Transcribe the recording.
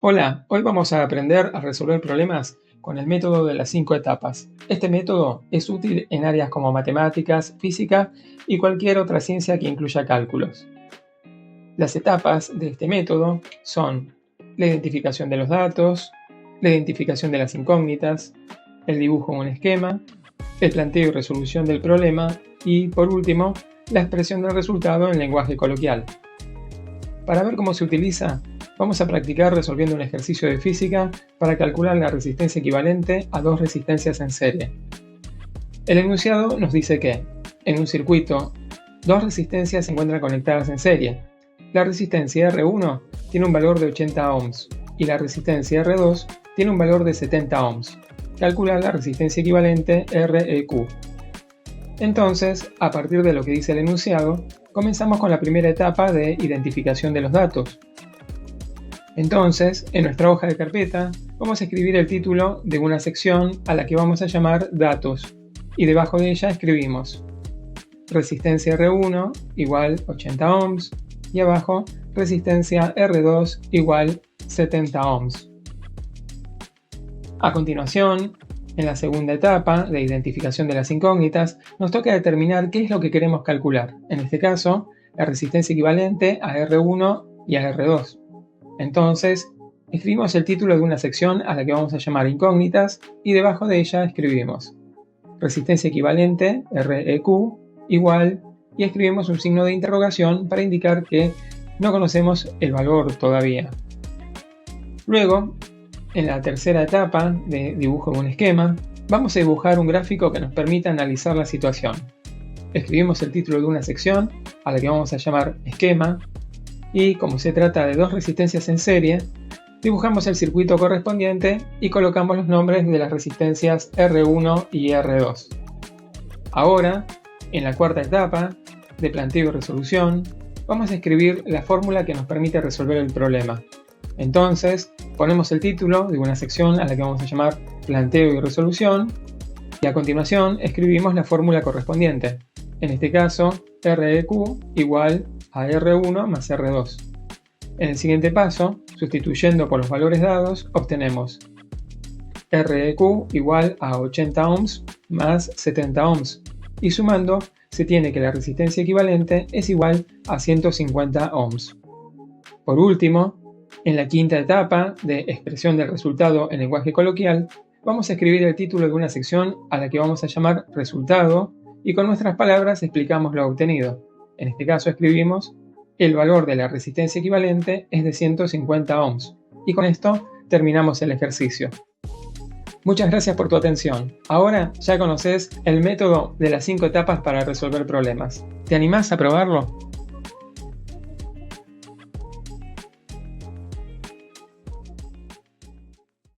Hola, hoy vamos a aprender a resolver problemas con el método de las 5 etapas. Este método es útil en áreas como matemáticas, física y cualquier otra ciencia que incluya cálculos. Las etapas de este método son la identificación de los datos, la identificación de las incógnitas, el dibujo en un esquema, el planteo y resolución del problema y, por último, la expresión del resultado en lenguaje coloquial. Para ver cómo se utiliza, vamos a practicar resolviendo un ejercicio de física para calcular la resistencia equivalente a dos resistencias en serie. El enunciado nos dice que, en un circuito, dos resistencias se encuentran conectadas en serie. La resistencia R1 tiene un valor de 80 ohms y la resistencia R2 tiene un valor de 70 ohms. Calcula la resistencia equivalente REQ. Entonces, a partir de lo que dice el enunciado, comenzamos con la primera etapa de identificación de los datos. Entonces, en nuestra hoja de carpeta, vamos a escribir el título de una sección a la que vamos a llamar Datos, y debajo de ella escribimos resistencia R1 igual 80 ohms, y abajo resistencia R2 igual 70 ohms. A continuación, en la segunda etapa de identificación de las incógnitas, nos toca determinar qué es lo que queremos calcular. En este caso, la resistencia equivalente a R1 y a R2. Entonces, escribimos el título de una sección a la que vamos a llamar incógnitas y debajo de ella escribimos resistencia equivalente REQ igual y escribimos un signo de interrogación para indicar que no conocemos el valor todavía. Luego, en la tercera etapa de dibujo en un esquema, vamos a dibujar un gráfico que nos permita analizar la situación. Escribimos el título de una sección a la que vamos a llamar esquema y, como se trata de dos resistencias en serie, dibujamos el circuito correspondiente y colocamos los nombres de las resistencias R1 y R2. Ahora, en la cuarta etapa de planteo y resolución, vamos a escribir la fórmula que nos permite resolver el problema. Entonces, ponemos el título de una sección a la que vamos a llamar planteo y resolución y a continuación escribimos la fórmula correspondiente. En este caso, REQ igual a R1 más R2. En el siguiente paso, sustituyendo por los valores dados, obtenemos REQ igual a 80 ohms más 70 ohms y sumando se tiene que la resistencia equivalente es igual a 150 ohms. Por último, en la quinta etapa de expresión del resultado en lenguaje coloquial, vamos a escribir el título de una sección a la que vamos a llamar resultado y con nuestras palabras explicamos lo obtenido. En este caso escribimos el valor de la resistencia equivalente es de 150 ohms y con esto terminamos el ejercicio. Muchas gracias por tu atención. Ahora ya conoces el método de las 5 etapas para resolver problemas. ¿Te animás a probarlo?